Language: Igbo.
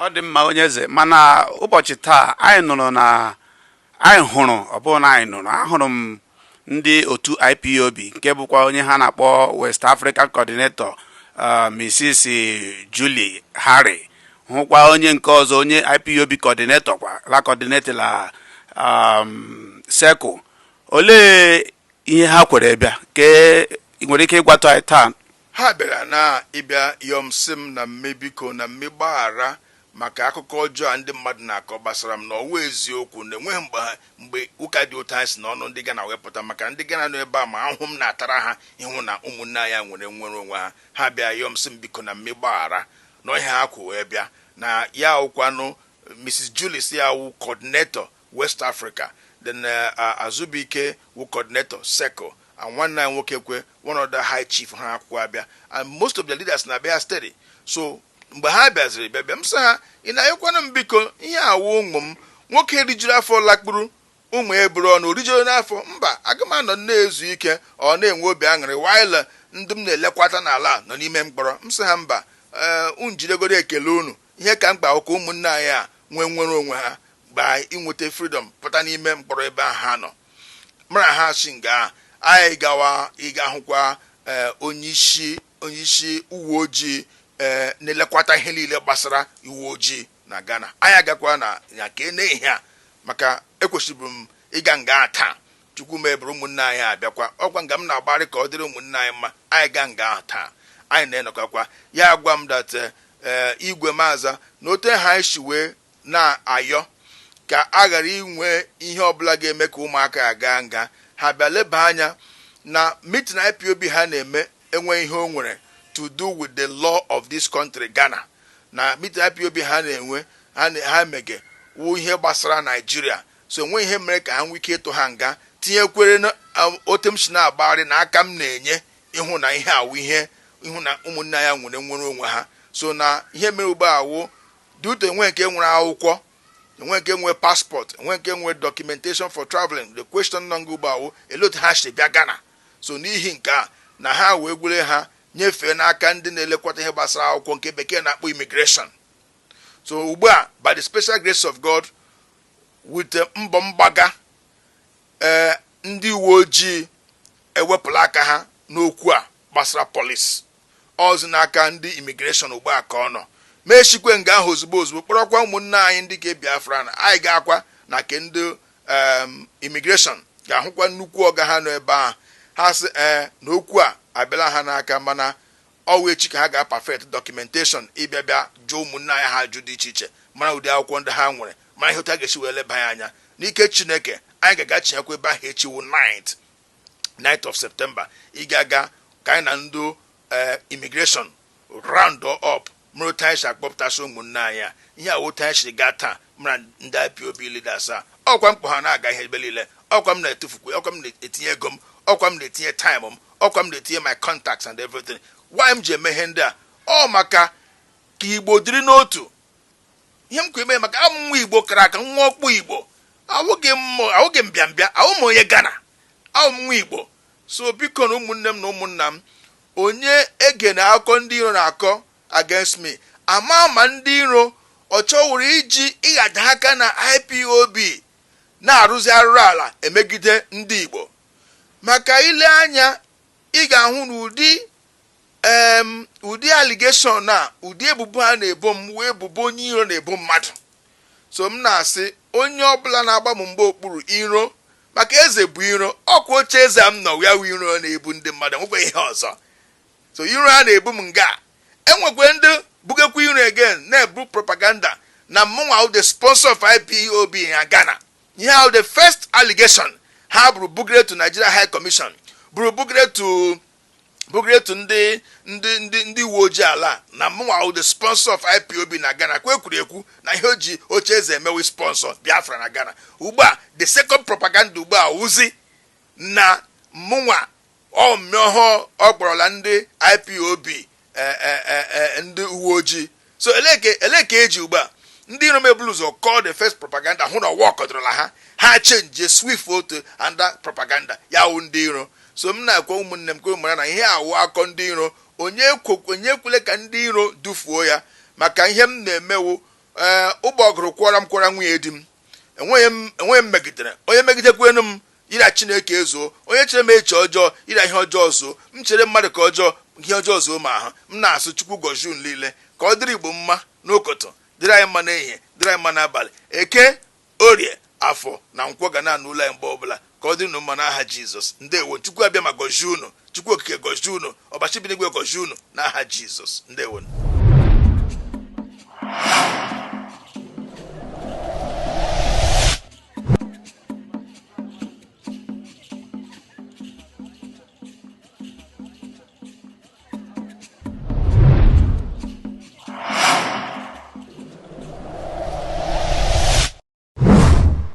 ọ dị mma onye eze mana ụbọchị taa anyị nụrụ na anyị hụrụ ọ bụrụ na anyị nụrụ ahụrụ m ndị otu IPOB nke bụkwa onye ha na-akpọ West African Coordinator Mrs. Julie Harry hụkwa onye nke ọzọ onye IPOB coordinator kwa la coordinator la circle. Olee ihe ha kwere bịa ke nwere ike ịgwatụ anyị taa? Ha bịara na ịbịa yọm sim na mmebiko na mmegbaghara maka akụkọ ọjọọ ndị mmadụ na-akọ gbasara m na ọwa eziokwu na enweghị mgbe ụka dị ụtọ anyị si n'ọnụ ndị Ghana wepụta maka ndị Ghana nọ ebe a ma ahụ m na-atara ha ịhụ na ụmụnne anyị nwere nwere onwe ha. Ha bịa yọm sim biko na mmegbaghara na ihe ha kwụ wee bịa na ya awụkwanụ Mrs. Julie si ya wụ coordinator West Africa, then Azubike wụ coordinator Seko, and one nine nwoke kwe one of the high chief ha akwụkwọ abịa, and most of the leaders na abịa steady. So mgbe ha bịaziri bịa m sị ha ị na-ayọkwanụ m biko ihe awụ ụmụ m nwoke rijuru afọ lakpuru ụmụ eboro ọnụ orijuru n'afọ mba aga m anọ na-ezu ike ọ na-enwe obi aṅụrị waịla ndị m na-elekwata n'ala nọ n'ime mkpọrọ. M sị ha mba unjidegoro ekele unu ihe ka mkpa ụka ụmụnne anyị a nwere onwe ha gbaa inweta freedom pụta n'ime mkpọrọ ebe ahụ ha nọ. Mara ha si nga anyị gawa ịga hụkwa onyeisi uwe ojii na-elekwata ihe niile gbasara uwe ojii na Ghana. Anyị agakwa na ya ka n'ihe a maka ekwesịrị m ịga nga taa chukwu mebere ụmụnne anyị abịakwa ọkwa nga m na-agbarị ka ọ dịrị ụmụnne anyị mma. Anyị ga nga taa anyị na-enọkakwa ya gwa m dat igwe maza na otu ha anyị si wee na-ayọ ka a ghara inwe ihe ọbụla ga-eme ka ụmụaka ya gaa nga. Ha bịa leba anya na meeting IPOB ha na-eme enwe ihe o nwere to do with the law of this country Ghana. Na meeting IPOB ha na-enwe ha mege wụ ihe gbasara Nigeria. So enwe ihe mere ka ha nwee ike ịtụ ha nga tinyekwere na otu m si na-agbagharị na aka m na-enye ịhụ na ihe awụ ihe ịhụ na ụmụnne ya nwere onwe ha. So na ihe mere ugbu a wụ dute enwe nke nwere akwụkwọ, enwe nke nwere passport, enwe nke nwere documentation for traveling. The question nọ ugbu a wụ elotu ha si bịa Ghana. So n'ihi nke a na ha wee gwere ha nyefee n'aka ndị na-elekwata ihe gbasara akwụkwọ nke bekee na-akpọ immigration. So ugbu a by the special grace of God with mbọ mgbaga ndị uwe ojii ewepụla aka ha n'okwu a gbasara police ọzọ n'aka ndị immigration ugbu a ka ọ nọ mechikwe nga ahụ ozugbo kpọrọkwa ụmụnne anyị ndị ka Biafra na anyị ga-akwa na ke ndị immigration ga-ahụkwa nnukwu ọga ha nọ ebe ahụ. Ha sị na okwu a abịala ha n'aka mana ọwa echi ka ha ga-perfect documentation ịbịa jụọ ụmụnne anyị ha ajụ dị iche iche mara ụdị akwụkwọ ndị ha nwere mara ihe otu a ga-esi wee leba ya anya n'ike Chineke. Anyị ga-aga chinyekwa ebe ahụ echi wụ 9th of September ị ga-aga ka anyị na ndị immigration round up mụrụ otu anyị si akpọpụtasị ụmụnne anyị a ihe a otu anyị si gaa taa mara ndị IPOB leaders a ọkwa mkpọ ha na-aga ihe ebe niile ọkwa m na-etufukwe ọkwa m na-etinye ego m ọkwa m na-etinye time m ọkwa m na-etinye my contacts and everything. Why m ji eme ihe ndị a ọ maka ka Igbo dịrị n'otu. Ihe m kwa eme maka amụmụ Igbo kara aka nwa ọkpụ Igbo awụghị m bịambịa awụ m onye Ghana amụmụ Igbo. So biko na ụmụnne m na ụmụnna m onye ege na akọ ndị iro na-akọ against me ama ndị iro ọchọwụrụ iji ịghada aka na IPOB na-arụzi arụrụ ala emegide ndị Igbo. Maka ile anya ị ga-ahụ na ụdị allegation na ụdị ebubo ha na-ebo m wee ebubo onye iro na-ebo mmadụ. So m na-asị onye ọbụla na-agba m mgbe okpuru iro maka eze bụ iro ọkwa oche eze m nọ ya wụ iro na-ebu ndị mmadụ nwekwa ihe ọzọ. So iro ha na-ebu m nga enwekwe ndị bugekwa iro again na-ebu propaganda na mụnwa the sponsor of IPOB na Ghana. Ihe ahụ the first allegation ha bụrụ bugre to Nigeria High Commission bụrụ bugre to ndị uwe ojii ala na mụnwa the sponsor of IPOB na Ghana kwukwuru ekwu na ihe oji oche eze emewe sponsor Biafra na Ghana. Ugbu a the second propaganda ugbu a wụzi na mụnwa ọmịọhọ ọ kpọrọla ndị IPOB ndị uwe ojii. So eleke eji ugbu a ndị iro mebulu ụzọ call the first propaganda hụ na ọwa ọkọdụrụla ha change swift photo and that propaganda ya wụ ndị iro. So m na-akwa ụmụnne m kwere mara na ihe awụ akọ ndị iro onye kwule ka ndị iro dufuo ya maka ihe m na-emewu ụgbọgụrụ kwara nwunye di m enweghị m megidere onye megidekwenu m ira Chineke ezo onye chere m eche ọjọọ ira ihe ọjọọ zoo m chere mmadụ ka ọjọọ ihe ọjọọ zoo ma ha m na-asụ Chukwu gọzie unu niile ka ọ dịrị Igbo mma n'ụkọtọ dịrị anyị mma n'ehihie dịrị anyị mma n'abalị eke orie afọ na nkwọ ga na n'ụlọ anyị mgbe ọbụla ka ọ dịrị unu mma n'aha Jizọs ndewo Chukwu abịa ma gọzie unu Chukwu okike gọzie unu ọbachibinigwe gọzie unu n'aha Jizọs ndewo